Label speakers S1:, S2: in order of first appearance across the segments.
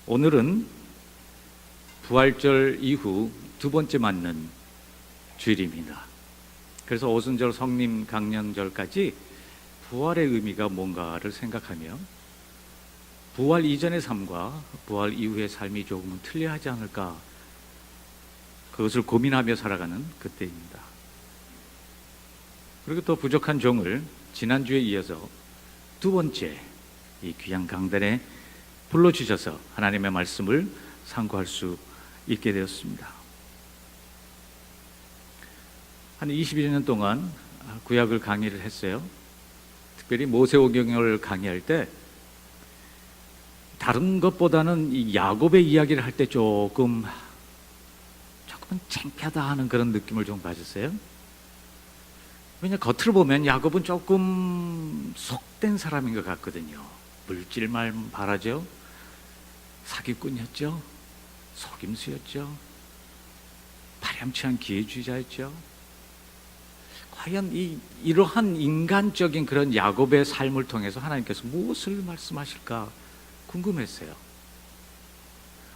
S1: 오늘은 부활절 이후 두 번째 맞는 주일입니다. 그래서 오순절, 성림, 강령절까지 부활의 의미가 뭔가를 생각하며 부활 이전의 삶과 부활 이후의 삶이 조금은 틀려하지 않을까, 그것을 고민하며 살아가는 그때입니다. 그리고 또 부족한 종을 지난주에 이어서 두 번째 이 귀한 강단에 불러주셔서 하나님의 말씀을 상고할 수 있게 되었습니다. 한 22년 동안 구약을 강의를 했어요. 특별히 모세오경을 강의할 때 다른 것보다는 이 야곱의 이야기를 할 때 조금은 창피하다 하는 그런 느낌을 좀 가졌어요. 왜냐, 겉으로 보면 야곱은 조금 속된 사람인 것 같거든요. 물질만 바라죠, 사기꾼이었죠, 속임수였죠, 파렴치한 기회주의자였죠. 과연 이러한 인간적인 그런 야곱의 삶을 통해서 하나님께서 무엇을 말씀하실까 궁금했어요.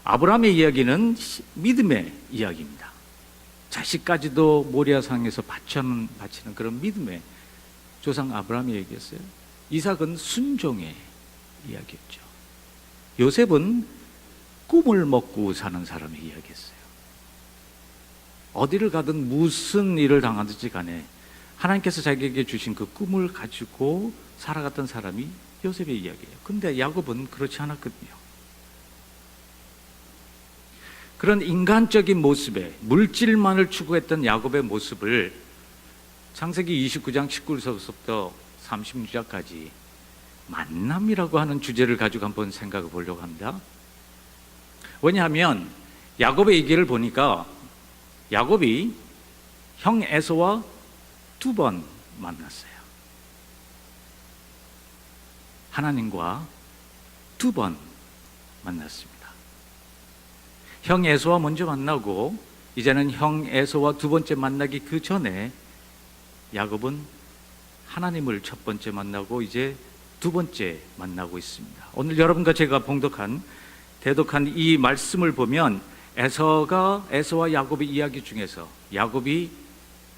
S1: 아브라함의 이야기는 믿음의 이야기입니다. 자식까지도 모리아산에서 바치는 그런 믿음의 조상 아브라함의 얘기였어요. 이삭은 순종의 이야기였죠. 요셉은 꿈을 먹고 사는 사람의 이야기였어요. 어디를 가든 무슨 일을 당하든지 간에 하나님께서 자기에게 주신 그 꿈을 가지고 살아갔던 사람이 요셉의 이야기예요. 근데 야곱은 그렇지 않았거든요. 그런 인간적인 모습에 물질만을 추구했던 야곱의 모습을 창세기 29장 19절서부터 36절까지 만남이라고 하는 주제를 가지고 한번 생각해 보려고 합니다. 왜냐하면 야곱의 얘기를 보니까 야곱이 형 에서와 두 번 만났어요. 하나님과 두 번 만났습니다. 형 에서와 먼저 만나고 이제는 형 에서와 두 번째 만나기 그 전에 야곱은 하나님을 첫 번째 만나고 이제 두 번째 만나고 있습니다. 오늘 여러분과 제가 대독한 이 말씀을 보면 에서와 야곱의 이야기 중에서 야곱이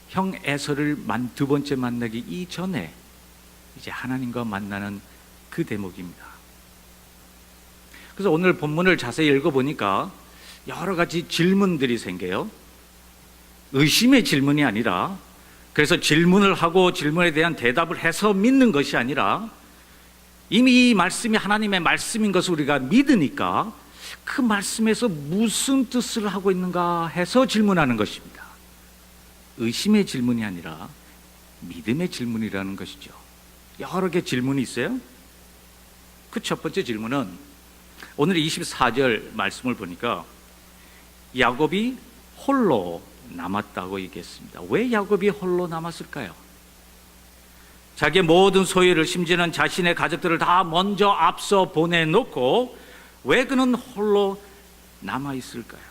S1: 형 에서를 두 번째 만나기 이전에 이제 하나님과 만나는 그 대목입니다. 그래서 오늘 본문을 자세히 읽어보니까 여러 가지 질문들이 생겨요. 의심의 질문이 아니라, 그래서 질문을 하고 질문에 대한 대답을 해서 믿는 것이 아니라 이미 이 말씀이 하나님의 말씀인 것을 우리가 믿으니까 그 말씀에서 무슨 뜻을 하고 있는가 해서 질문하는 것입니다. 의심의 질문이 아니라 믿음의 질문이라는 것이죠. 여러 개 질문이 있어요. 그 첫 번째 질문은 오늘 24절 말씀을 보니까 야곱이 홀로 남았다고 얘기했습니다. 왜 야곱이 홀로 남았을까요? 자기의 모든 소유를, 심지어는 자신의 가족들을 다 먼저 앞서 보내놓고 왜 그는 홀로 남아있을까요?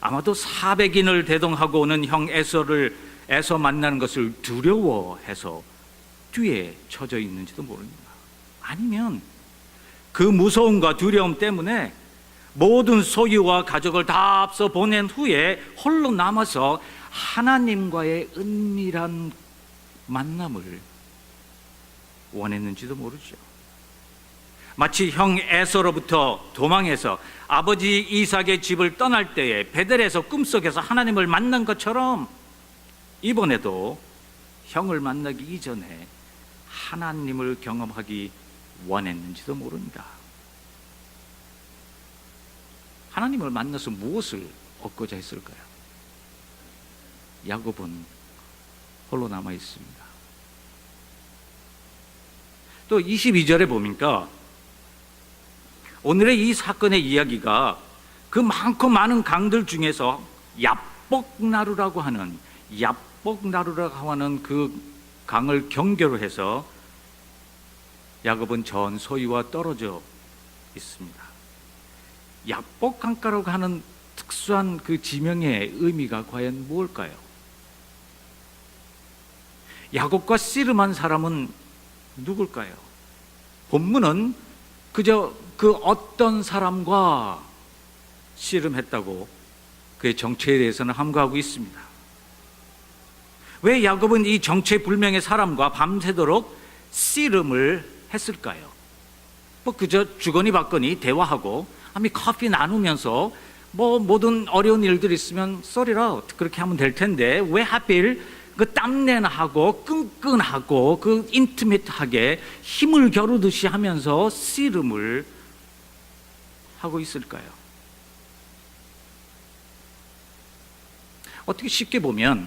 S1: 아마도 400인을 대동하고 오는 형 에서 만나는 것을 두려워해서 뒤에 처져 있는지도 모릅니다. 아니면 그 무서움과 두려움 때문에 모든 소유와 가족을 다 앞서 보낸 후에 홀로 남아서 하나님과의 은밀한 만남을 원했는지도 모르죠. 마치 형 에서로부터 도망해서 아버지 이삭의 집을 떠날 때에 베델에서 꿈속에서 하나님을 만난 것처럼 이번에도 형을 만나기 이전에 하나님을 경험하기 원했는지도 모릅니다. 하나님을 만나서 무엇을 얻고자 했을까요? 야곱은 홀로 남아 있습니다. 또 22절에 보니까 오늘의 이 사건의 이야기가 그 많고 많은 강들 중에서 얍복나루라고 하는 그 강을 경계로 해서 야곱은 전 소유와 떨어져 있습니다. 얍복강가라고 하는 특수한 그 지명의 의미가 과연 무엇일까요? 야곱과 씨름한 사람은 누굴까요? 본문은 그저 그 어떤 사람과 씨름했다고 그의 정체에 대해서는 함구하고 있습니다. 왜 야곱은 이 정체불명의 사람과 밤새도록 씨름을 했을까요? 뭐 그저 주거니 받거니 대화하고 커피 나누면서 뭐 모든 어려운 일들이 있으면 썰이라 그렇게 하면 될 텐데 왜 하필 그 땀내나하고 끈끈하고 그 인티메이트하게 힘을 겨루듯이 하면서 씨름을 하고 있을까요? 어떻게 쉽게 보면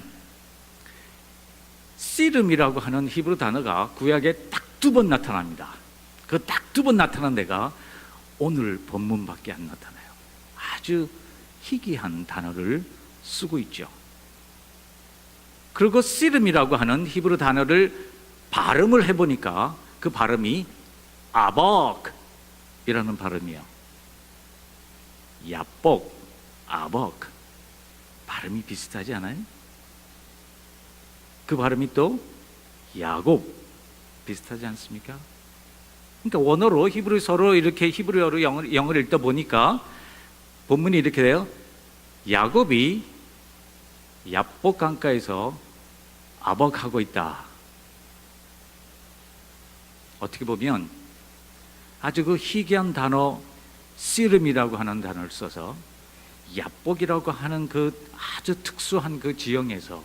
S1: 씨름이라고 하는 히브리 단어가 구약에 딱 2번 나타납니다. 그 딱 2번 나타난 데가 오늘 본문밖에 안 나타나요. 아주 희귀한 단어를 쓰고 있죠. 그리고 씨름이라고 하는 히브리 단어를 발음을 해보니까 그 발음이 아벅이라는 발음이에요. 야복, 아벅 발음이 비슷하지 않아요? 그 발음이 또 야곱 비슷하지 않습니까? 그러니까 원어로 히브리서로 이렇게 히브리어로 영어를 읽다 보니까 본문이 이렇게 돼요. 야곱이 야복 강가에서 아벅하고 있다. 어떻게 보면 아주 그 희귀한 단어 씨름이라고 하는 단어를 써서 야복이라고 하는 그 아주 특수한 그 지형에서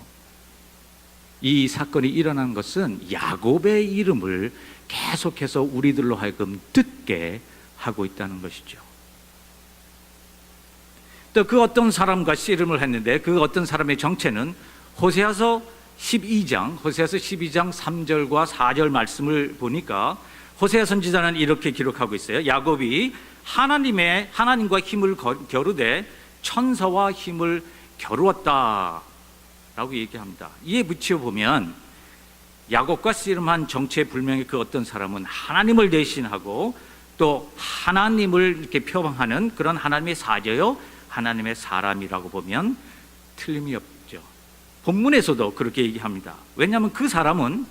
S1: 이 사건이 일어난 것은 야곱의 이름을 계속해서 우리들로 하여금 듣게 하고 있다는 것이죠. 또 그 어떤 사람과 씨름을 했는데 그 어떤 사람의 정체는 호세아서 12장 3절과 4절 말씀을 보니까 호세아 선지자는 이렇게 기록하고 있어요. 야곱이 하나님과 힘을 겨루되 천사와 힘을 겨루었다 라고 얘기합니다. 이에 붙여 보면 야곱과 씨름한 정체불명의 그 어떤 사람은 하나님을 대신하고 또 하나님을 이렇게 표방하는 그런 하나님의 사자요 하나님의 사람이라고 보면 틀림이 없죠. 본문에서도 그렇게 얘기합니다. 왜냐하면 그 사람은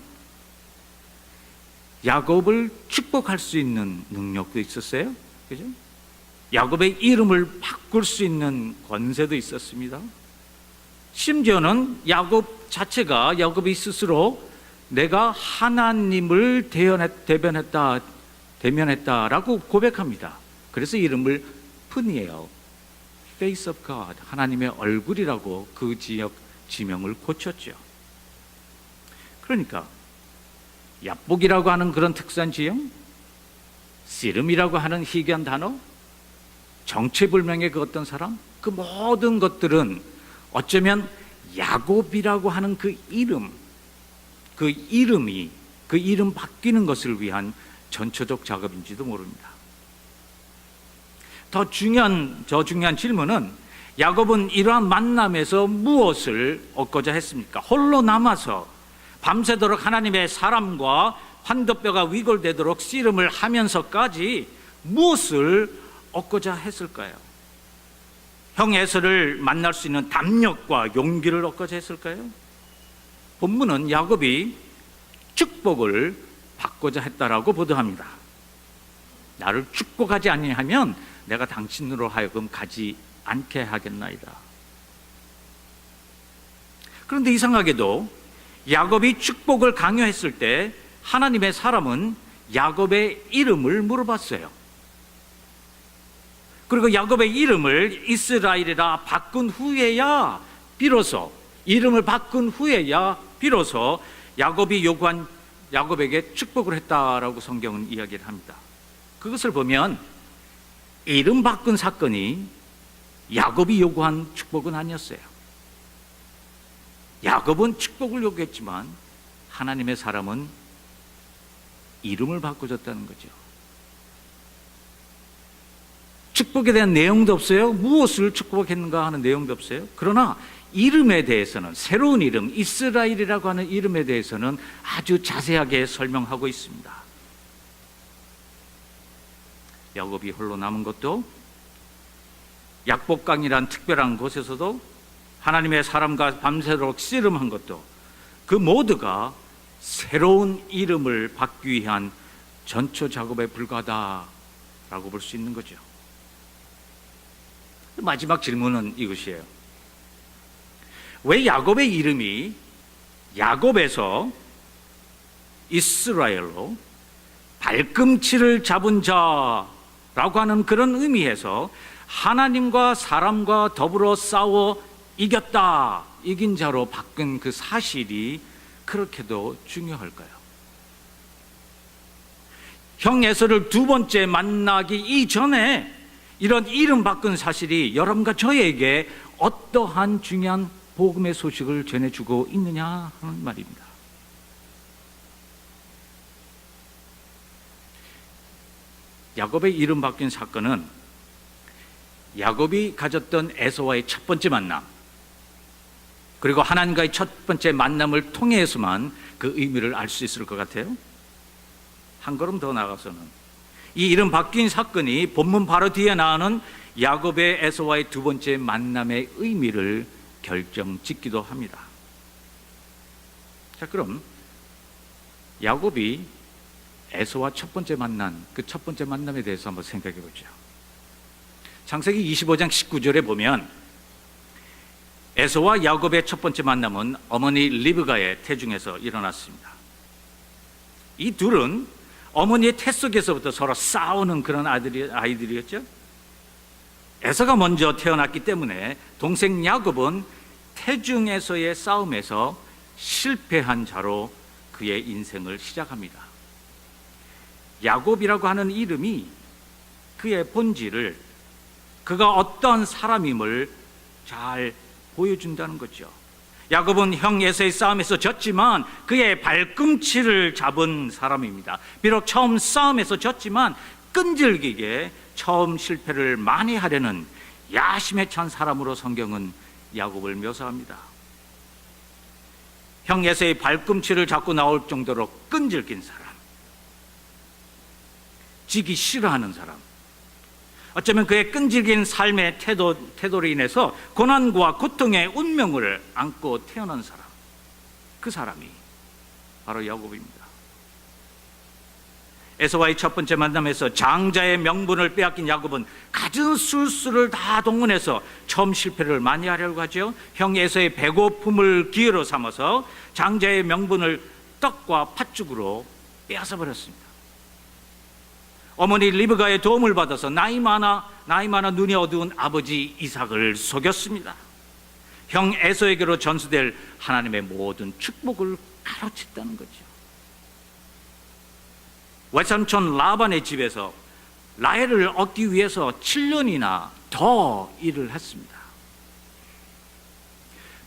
S1: 야곱을 축복할 수 있는 능력도 있었어요. 그죠? 야곱의 이름을 바꿀 수 있는 권세도 있었습니다. 심지어는 야곱 자체가 야곱이 스스로 내가 하나님을 대면했다라고 고백합니다. 그래서 이름을 푸니엘, Face of God, 하나님의 얼굴이라고 그 지역 지명을 고쳤죠. 그러니까 야복이라고 하는 그런 특수한 지형, 씨름이라고 하는 희귀한 단어, 정체불명의 그 어떤 사람, 그 모든 것들은 어쩌면 야곱이라고 하는 그 이름, 그 이름 바뀌는 것을 위한 전초적 작업인지도 모릅니다. 더 중요한 질문은 야곱은 이러한 만남에서 무엇을 얻고자 했습니까? 홀로 남아서 밤새도록 하나님의 사람과 환도뼈가 위골되도록 씨름을 하면서까지 무엇을 얻고자 했을까요? 형 에서를 만날 수 있는 담력과 용기를 얻고자 했을까요? 본문은 야곱이 축복을 받고자 했다라고 보도합니다. 나를 축복하지 아니하면 내가 당신으로 하여금 가지 않게 하겠나이다. 그런데 이상하게도 야곱이 축복을 강요했을 때 하나님의 사람은 야곱의 이름을 물어봤어요. 그리고 야곱의 이름을 이스라엘이라 바꾼 후에야 비로소 야곱이 요구한 야곱에게 축복을 했다라고 성경은 이야기를 합니다. 그것을 보면 이름 바꾼 사건이 야곱이 요구한 축복은 아니었어요. 야곱은 축복을 요구했지만 하나님의 사람은 이름을 바꿔줬다는 거죠. 축복에 대한 내용도 없어요. 무엇을 축복했는가 하는 내용도 없어요. 그러나 이름에 대해서는, 새로운 이름, 이스라엘이라고 하는 이름에 대해서는 아주 자세하게 설명하고 있습니다. 야곱이 홀로 남은 것도, 약복강이란 특별한 곳에서도, 하나님의 사람과 밤새도록 씨름한 것도, 그 모두가 새로운 이름을 받기 위한 전초 작업에 불과하다 라고 볼 수 있는 거죠. 마지막 질문은 이것이에요. 왜 야곱의 이름이 야곱에서 이스라엘로 발꿈치를 잡은 자라고 하는 그런 의미에서 하나님과 사람과 더불어 싸워 이겼다, 이긴 자로 바뀐 그 사실이 그렇게도 중요할까요? 형 에서를 두 번째 만나기 이전에 이런 이름 바꾼 사실이 여러분과 저에게 어떠한 중요한 복음의 소식을 전해주고 있느냐 하는 말입니다. 야곱의 이름 바뀐 사건은 야곱이 가졌던 에서와의 첫 번째 만남, 그리고 하나님과의 첫 번째 만남을 통해서만 그 의미를 알 수 있을 것 같아요. 한 걸음 더 나가서는 이 이름 바뀐 사건이 본문 바로 뒤에 나오는 야곱의 에서와의 두 번째 만남의 의미를 결정짓기도 합니다. 자, 그럼 야곱이 에서와 첫 번째 만난 그 첫 번째 만남에 대해서 한번 생각해 보죠. 창세기 25장 19절에 보면 에서와 야곱의 첫 번째 만남은 어머니 리브가의 태중에서 일어났습니다. 이 둘은 어머니의 태 속에서부터 서로 싸우는 그런 아이들이었죠. 에서가 먼저 태어났기 때문에 동생 야곱은 태중에서의 싸움에서 실패한 자로 그의 인생을 시작합니다. 야곱이라고 하는 이름이 그의 본질을, 그가 어떤 사람임을 잘 보여준다는 거죠. 야곱은 형 에서의 싸움에서 졌지만 그의 발꿈치를 잡은 사람입니다. 비록 처음 싸움에서 졌지만 끈질기게 처음 실패를 만회하려는 야심에 찬 사람으로 성경은 야곱을 묘사합니다. 형 에서의 발꿈치를 잡고 나올 정도로 끈질긴 사람, 지기 싫어하는 사람, 어쩌면 그의 끈질긴 삶의 태도로 인해서 고난과 고통의 운명을 안고 태어난 사람, 그 사람이 바로 야곱입니다. 에서와의 첫 번째 만남에서 장자의 명분을 빼앗긴 야곱은 갖은 술수를 다 동원해서 처음 실패를 만회하려고 하죠. 형 에서의 배고픔을 기회로 삼아서 장자의 명분을 떡과 팥죽으로 빼앗아 버렸습니다. 어머니 리브가의 도움을 받아서 나이 많아 눈이 어두운 아버지 이삭을 속였습니다. 형 에서에게로 전수될 하나님의 모든 축복을 가로챘다는 거죠. 외삼촌 라반의 집에서 라헬을 얻기 위해서 7년이나 더 일을 했습니다.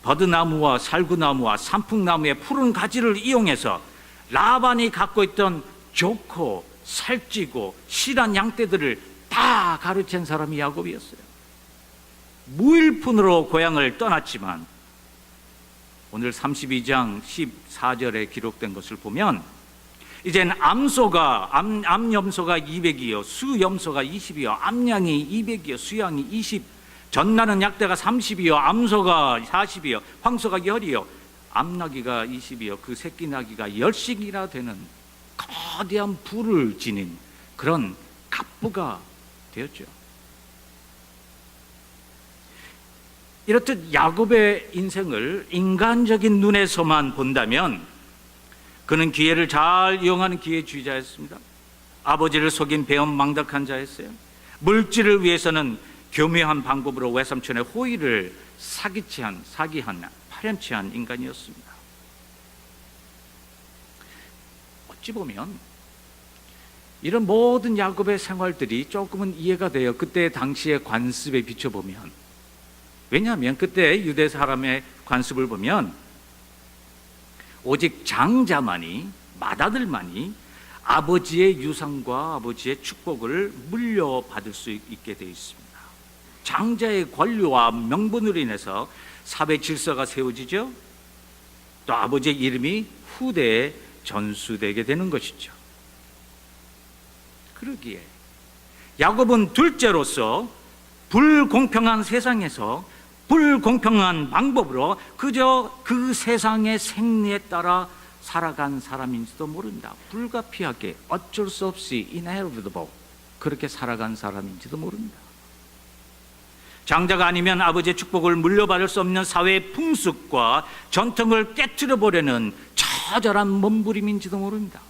S1: 버드나무와 살구나무와 산풍나무의 푸른 가지를 이용해서 라반이 갖고 있던 좋고 살찌고 실한 양떼들을 다 가르친 사람이 야곱이었어요. 무일푼으로 고향을 떠났지만 오늘 32장 14절에 기록된 것을 보면 이젠 암염소가 200이요 수염소가 20이요 암양이 200이요 수양이 20, 전나는 약대가 30이요 암소가 40이요 황소가 10이요 암나귀가 20이요 그 새끼 나귀가 10씩이나 되는 거대한 부를 지닌 그런 갑부가 되었죠. 이렇듯 야곱의 인생을 인간적인 눈에서만 본다면 그는 기회를 잘 이용하는 기회주의자였습니다. 아버지를 속인 배은망덕한 자였어요. 물질을 위해서는 교묘한 방법으로 외삼촌의 호의를 사기한 파렴치한 인간이었습니다. 어찌 보면 이런 모든 야곱의 생활들이 조금은 이해가 돼요. 그때 당시의 관습에 비춰보면. 왜냐하면 그때 유대 사람의 관습을 보면 오직 장자만이, 맏아들만이 아버지의 유산과 아버지의 축복을 물려받을 수 있게 되어 있습니다. 장자의 권리와 명분으로 인해서 사회 질서가 세워지죠. 또 아버지의 이름이 후대에 전수되게 되는 것이죠. 그러기에 야곱은 둘째로서 불공평한 세상에서 불공평한 방법으로 그저 그 세상의 생리에 따라 살아간 사람인지도 모른다. 불가피하게 어쩔 수 없이 inevitable, 그렇게 살아간 사람인지도 모릅니다. 장자가 아니면 아버지의 축복을 물려받을 수 없는 사회의 풍습과 전통을 깨트려 보려는 처절한 몸부림인지도 모릅니다.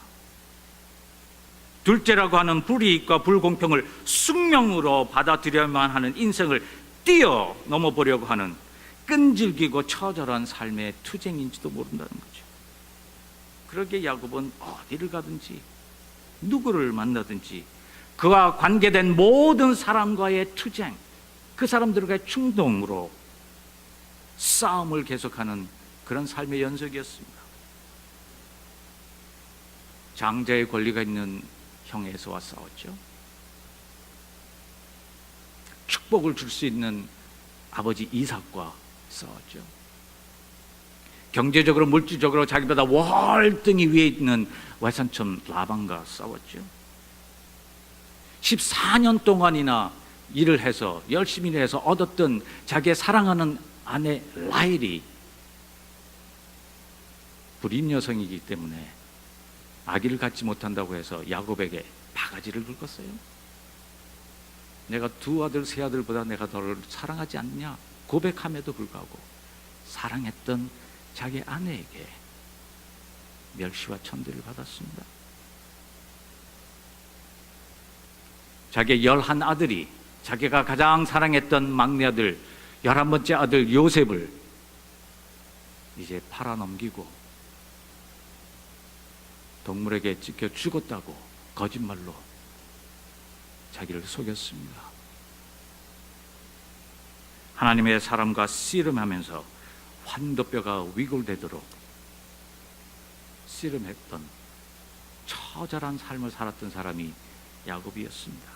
S1: 둘째라고 하는 불이익과 불공평을 숙명으로 받아들여야만 하는 인생을 뛰어넘어 보려고 하는 끈질기고 처절한 삶의 투쟁인지도 모른다는 거죠. 그러기에 야곱은 어디를 가든지 누구를 만나든지 그와 관계된 모든 사람과의 투쟁, 그 사람들과의 충동으로 싸움을 계속하는 그런 삶의 연속이었습니다. 장자의 권리가 있는 형 에서와 싸웠죠. 축복을 줄 수 있는 아버지 이삭과 싸웠죠. 경제적으로 물질적으로 자기보다 월등히 위에 있는 외삼촌 라반과 싸웠죠. 14년 동안이나 일을 해서 열심히 일해서 얻었던 자기의 사랑하는 아내 라헬이 불임 여성이기 때문에 아기를 갖지 못한다고 해서 야곱에게 바가지를 긁었어요. 내가 두 아들 세 아들보다 내가 너를 사랑하지 않냐 고백함에도 불구하고 사랑했던 자기 아내에게 멸시와 천대를 받았습니다. 자기의 11아들이 자기가 가장 사랑했던 막내 아들 11번째 아들 요셉을 이제 팔아넘기고 동물에게 찢겨 죽었다고 거짓말로 자기를 속였습니다. 하나님의 사람과 씨름하면서 환도뼈가 위골되도록 씨름했던 처절한 삶을 살았던 사람이 야곱이었습니다.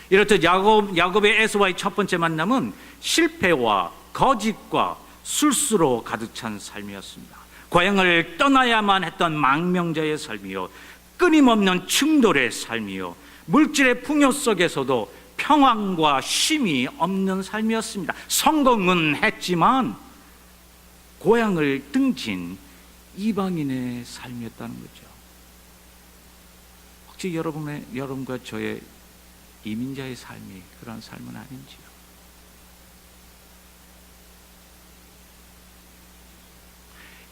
S1: 이렇듯 야곱의 에서와의 첫 번째 만남은 실패와 거짓과 술수로 가득 찬 삶이었습니다. 고향을 떠나야만 했던 망명자의 삶이요, 끊임없는 충돌의 삶이요, 물질의 풍요 속에서도 평안과 쉼이 없는 삶이었습니다. 성공은 했지만 고향을 등진 이방인의 삶이었다는 거죠. 혹시 여러분과 저의 이민자의 삶이 그런 삶은 아닌지요?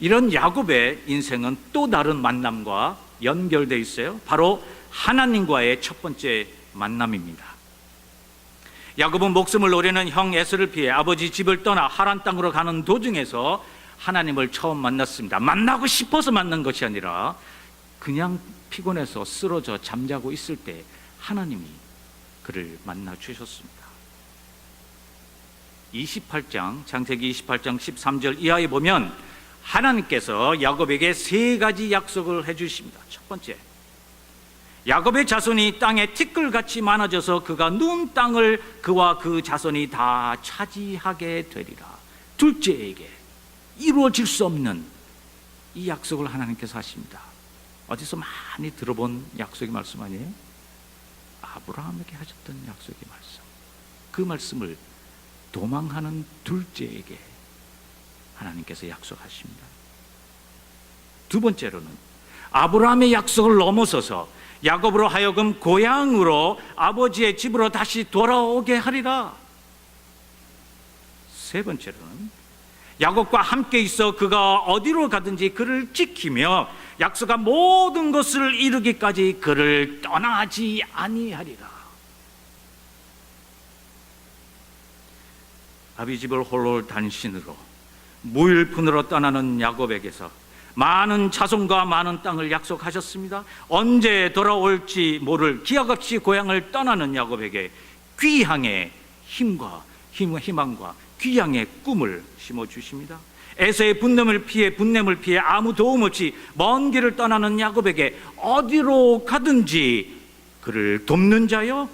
S1: 이런 야곱의 인생은 또 다른 만남과 연결되어 있어요. 바로 하나님과의 첫 번째 만남입니다. 야곱은 목숨을 노리는 형 에서를 피해 아버지 집을 떠나 하란 땅으로 가는 도중에서 하나님을 처음 만났습니다. 만나고 싶어서 만난 것이 아니라 그냥 피곤해서 쓰러져 잠자고 있을 때 하나님이 그를 만나 주셨습니다. 28장, 창세기 28장 13절 이하에 보면 하나님께서 야곱에게 세 가지 약속을 해주십니다. 첫 번째, 야곱의 자손이 땅에 티끌같이 많아져서 그가 누운 땅을 그와 그 자손이 다 차지하게 되리라. 둘째에게 이루어질 수 없는 이 약속을 하나님께서 하십니다. 어디서 많이 들어본 약속의 말씀 아니에요? 아브라함에게 하셨던 약속의 말씀. 그 말씀을 도망하는 둘째에게 하나님께서 약속하십니다. 두 번째로는 아브라함의 약속을 넘어서서 야곱으로 하여금 고향으로 아버지의 집으로 다시 돌아오게 하리라. 세 번째로는 야곱과 함께 있어 그가 어디로 가든지 그를 지키며 약속한 모든 것을 이루기까지 그를 떠나지 아니하리라. 아비 집을 홀로 단신으로 무일푼으로 떠나는 야곱에게서 많은 자손과 많은 땅을 약속하셨습니다. 언제 돌아올지 모를 기약 없이 고향을 떠나는 야곱에게 귀향의 힘과 희망과 귀향의 꿈을 심어주십니다. 에서의 분냄을 피해 아무 도움 없이 먼 길을 떠나는 야곱에게 어디로 가든지 그를 돕는 자요,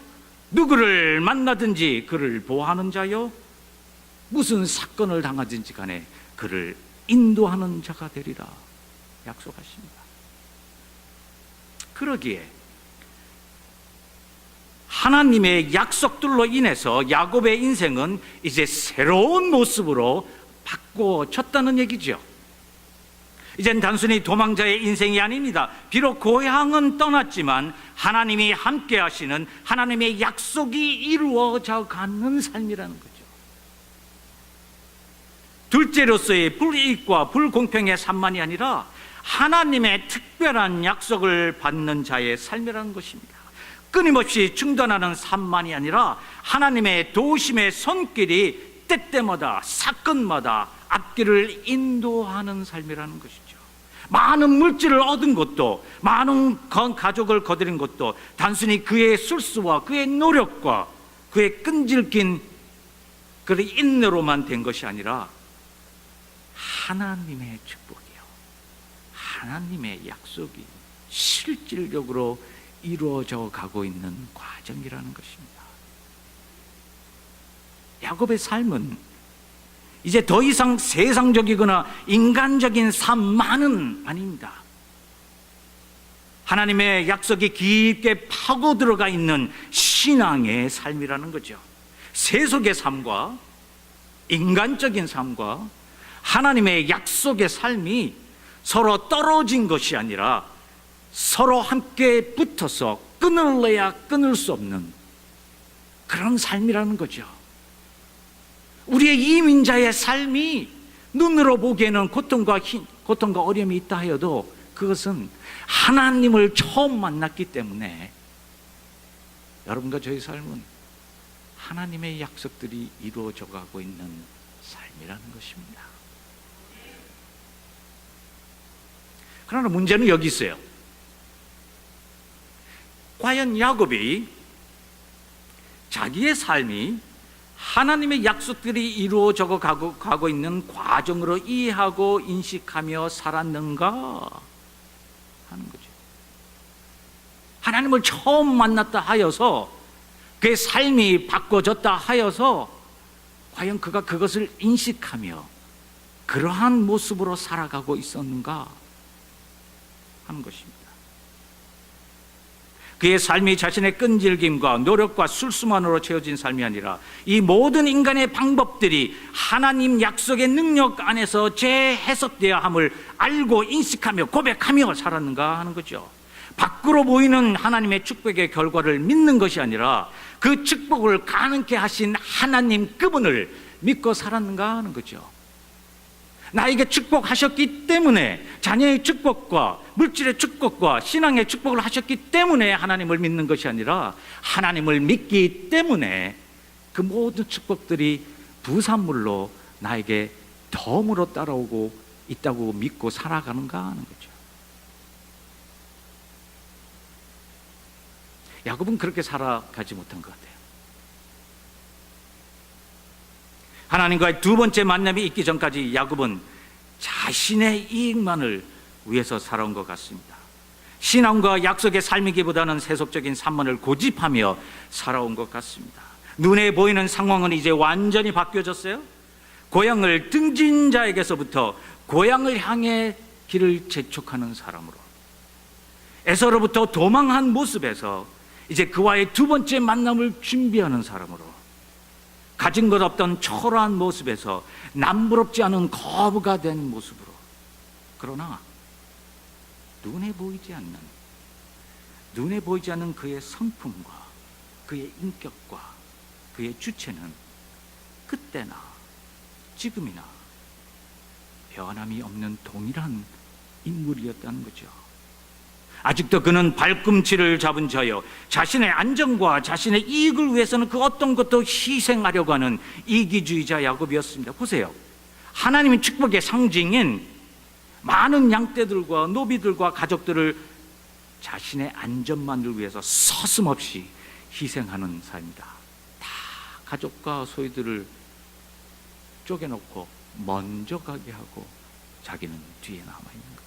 S1: 누구를 만나든지 그를 보호하는 자요, 무슨 사건을 당하든지 간에 그를 인도하는 자가 되리라 약속하십니다. 그러기에 하나님의 약속들로 인해서 야곱의 인생은 이제 새로운 모습으로 바꿔졌다는 얘기죠. 이젠 단순히 도망자의 인생이 아닙니다. 비록 고향은 떠났지만 하나님이 함께 하시는 하나님의 약속이 이루어져 가는 삶이라는 거죠. 둘째로서의 불이익과 불공평의 삶만이 아니라 하나님의 특별한 약속을 받는 자의 삶이라는 것입니다. 끊임없이 중단하는 삶만이 아니라 하나님의 도우심의 손길이 때때마다 사건마다 앞길을 인도하는 삶이라는 것이죠. 많은 물질을 얻은 것도, 많은 가족을 거두는 것도 단순히 그의 술수와 그의 노력과 그의 끈질긴 그 인내로만 된 것이 아니라 하나님의 축복이요, 하나님의 약속이 실질적으로 이루어져 가고 있는 과정이라는 것입니다. 야곱의 삶은 이제 더 이상 세상적이거나 인간적인 삶만은 아닙니다. 하나님의 약속이 깊게 파고 들어가 있는 신앙의 삶이라는 거죠. 세속의 삶과 인간적인 삶과 하나님의 약속의 삶이 서로 떨어진 것이 아니라 서로 함께 붙어서 끊을래야 끊을 수 없는 그런 삶이라는 거죠. 우리의 이민자의 삶이 눈으로 보기에는 고통과 어려움이 있다 하여도 그것은 하나님을 처음 만났기 때문에 여러분과 저희 삶은 하나님의 약속들이 이루어져 가고 있는 삶이라는 것입니다. 그러나 문제는 여기 있어요. 과연 야곱이 자기의 삶이 하나님의 약속들이 이루어져 가고 있는 과정으로 이해하고 인식하며 살았는가 하는 거죠. 하나님을 처음 만났다 하여서 그의 삶이 바꿔졌다 하여서 과연 그가 그것을 인식하며 그러한 모습으로 살아가고 있었는가 하는 것입니다. 그의 삶이 자신의 끈질김과 노력과 술수만으로 채워진 삶이 아니라 이 모든 인간의 방법들이 하나님 약속의 능력 안에서 재해석되어야 함을 알고 인식하며 고백하며 살았는가 하는 거죠. 밖으로 보이는 하나님의 축복의 결과를 믿는 것이 아니라 그 축복을 가능케 하신 하나님 그분을 믿고 살았는가 하는 거죠. 나에게 축복하셨기 때문에, 자녀의 축복과 물질의 축복과 신앙의 축복을 하셨기 때문에 하나님을 믿는 것이 아니라 하나님을 믿기 때문에 그 모든 축복들이 부산물로 나에게 덤으로 따라오고 있다고 믿고 살아가는가 하는 거죠. 야곱은 그렇게 살아가지 못한 것 같아요. 하나님과의 두 번째 만남이 있기 전까지 야곱은 자신의 이익만을 위해서 살아온 것 같습니다. 신앙과 약속의 삶이기보다는 세속적인 삶만을 고집하며 살아온 것 같습니다. 눈에 보이는 상황은 이제 완전히 바뀌어졌어요. 고향을 등진 자에게서부터 고향을 향해 길을 재촉하는 사람으로, 에서로부터 도망한 모습에서 이제 그와의 두 번째 만남을 준비하는 사람으로, 가진 것 없던 초라한 모습에서 남부럽지 않은 거부가 된 모습으로, 그러나 눈에 보이지 않는 그의 성품과 그의 인격과 그의 주체는 그때나 지금이나 변함이 없는 동일한 인물이었다는 거죠. 아직도 그는 발꿈치를 잡은 자여, 자신의 안정과 자신의 이익을 위해서는 그 어떤 것도 희생하려고 하는 이기주의자 야곱이었습니다. 보세요. 하나님의 축복의 상징인 많은 양떼들과 노비들과 가족들을 자신의 안전만을 위해서 서슴없이 희생하는 삶이다. 다 가족과 소유들을 쪼개놓고 먼저 가게 하고 자기는 뒤에 남아있는 거죠.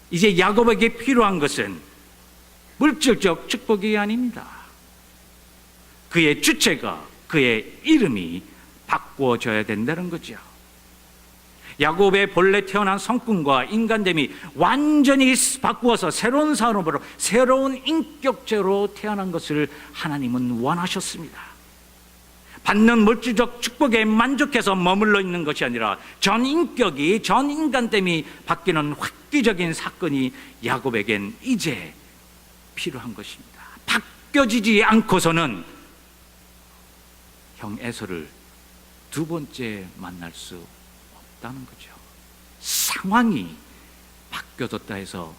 S1: 이제 야곱에게 필요한 것은 물질적 축복이 아닙니다. 그의 주체가, 그의 이름이 바꾸어져야 된다는 거죠. 야곱의 본래 태어난 성품과 인간됨이 완전히 바꾸어서 새로운 사람으로, 새로운 인격체로 태어난 것을 하나님은 원하셨습니다. 받는 물질적 축복에 만족해서 머물러 있는 것이 아니라 전 인격이, 전 인간됨이 바뀌는 획기적인 사건이 야곱에겐 이제 필요한 것입니다. 바뀌어지지 않고서는 형 에서를 두 번째 만날 수 없다는 거죠. 상황이 바뀌어졌다 해서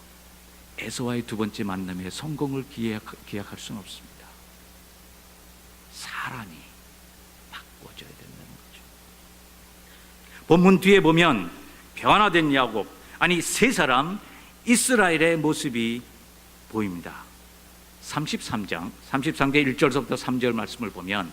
S1: 에서와의 두 번째 만남의 성공을 기약할 수는 없습니다. 사람이 바꿔줘야 된다는 거죠. 본문 뒤에 보면 변화된 야곱, 아니 세 사람 이스라엘의 모습이 보입니다. 33장 1절부터 3절 말씀을 보면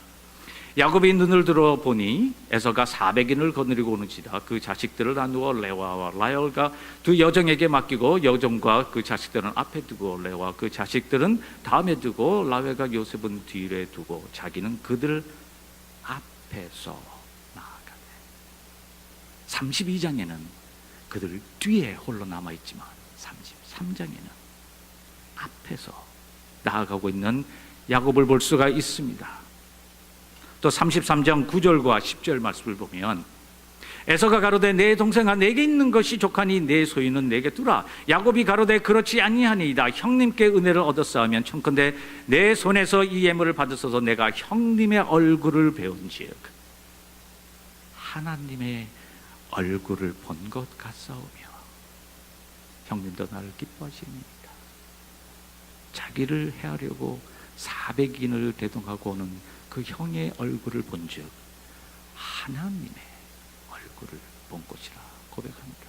S1: 야곱이 눈을 들어 보니 에서가 400인을 거느리고 오는지라. 그 자식들을 나누어 레와와 라헬과 두 여종에게 맡기고 여종과 그 자식들은 앞에 두고 레와 그 자식들은 다음에 두고 라헬과 요셉은 뒤에 두고 자기는 그들 앞에서 나아가네. 32장에는 그들 뒤에 홀로 남아있지만 33장에는 앞에서 나아가고 있는 야곱을 볼 수가 있습니다. 또 33장 9절과 10절 말씀을 보면 에서가 가로되 내 동생아 내게 있는 것이 족하니 내 소유는 내게 두라. 야곱이 가로되 그렇지 아니하니이다. 형님께 은혜를 얻었사하면 청컨대 내 손에서 이 예물을 받으소서. 내가 형님의 얼굴을 배운지역. 하나님의 얼굴을 본 것 같사오며 형님도 나를 기뻐하십니다. 자기를 해하려고 400인을 대동하고 오는 그 형의 얼굴을 본즉 하나님의 얼굴을 본 것이라 고백합니다.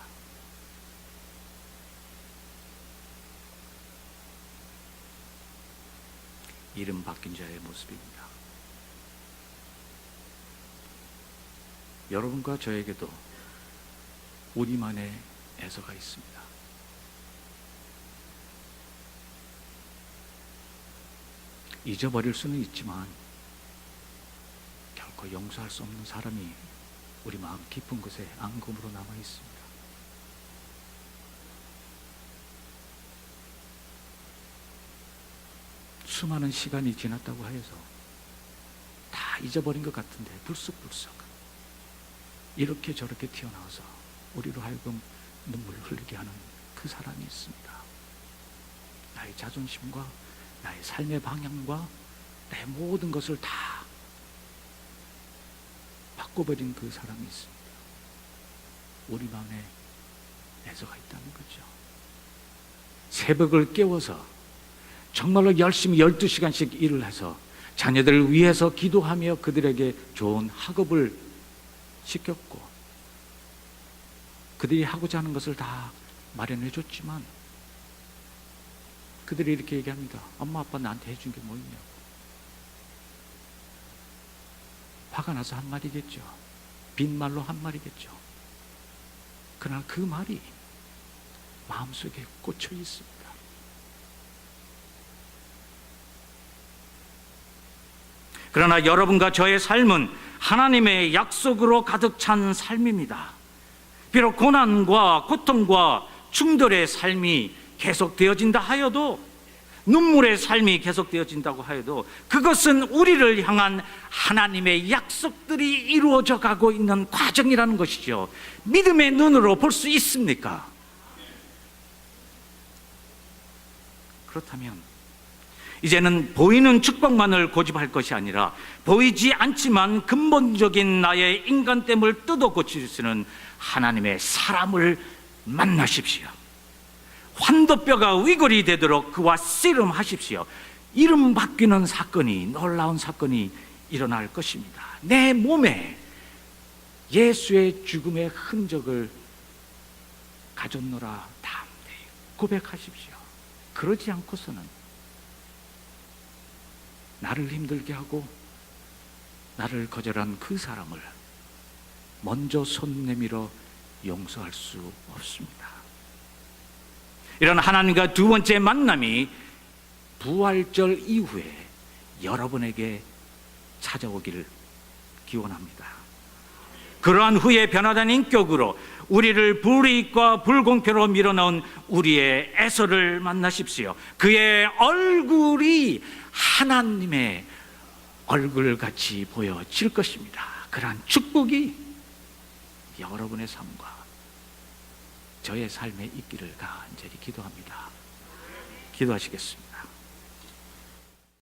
S1: 이름 바뀐 자의 모습입니다. 여러분과 저에게도 우리만의 에서가 있습니다. 잊어버릴 수는 있지만 결코 용서할 수 없는 사람이 우리 마음 깊은 곳에 앙금으로 남아 있습니다. 수많은 시간이 지났다고 해서 다 잊어버린 것 같은데 불쑥불쑥 이렇게 저렇게 튀어나와서 우리로 하여금 눈물을 흘리게 하는 그 사람이 있습니다. 나의 자존심과 나의 삶의 방향과 나의 모든 것을 다 바꿔버린 그 사람이 있습니다. 우리 마음에 에서가 있다는 거죠. 새벽을 깨워서 정말로 열심히 12시간씩 일을 해서 자녀들을 위해서 기도하며 그들에게 좋은 학업을 시켰고 그들이 하고자 하는 것을 다 마련해 줬지만 그들이 이렇게 얘기합니다. 엄마 아빠 나한테 해준 게 뭐 있냐고. 화가 나서 한 말이겠죠. 빈말로 한 말이겠죠. 그러나 그 말이 마음속에 꽂혀 있습니다. 그러나 여러분과 저의 삶은 하나님의 약속으로 가득 찬 삶입니다. 비록 고난과 고통과 충돌의 삶이 계속되어진다 하여도, 눈물의 삶이 계속되어진다고 하여도 그것은 우리를 향한 하나님의 약속들이 이루어져 가고 있는 과정이라는 것이죠. 믿음의 눈으로 볼 수 있습니까? 그렇다면 이제는 보이는 축복만을 고집할 것이 아니라 보이지 않지만 근본적인 나의 인간됨을 뜯어 고칠 수 있는 하나님의 사람을 만나십시오. 환도뼈가 위골이 되도록 그와 씨름하십시오. 이름 바뀌는 사건이, 놀라운 사건이 일어날 것입니다. 내 몸에 예수의 죽음의 흔적을 가졌노라 담대히 고백하십시오. 그러지 않고서는 나를 힘들게 하고 나를 거절한 그 사람을 먼저 손 내밀어 용서할 수 없습니다. 이런 하나님과 두 번째 만남이 부활절 이후에 여러분에게 찾아오기를 기원합니다. 그러한 후에 변화된 인격으로 우리를 불이익과 불공평으로 밀어넣은 우리의 에서를 만나십시오. 그의 얼굴이 하나님의 얼굴같이 보여질 것입니다. 그러한 축복이 여러분의 삶과 저의 삶에 있기를 간절히 기도합니다. 기도하시겠습니다.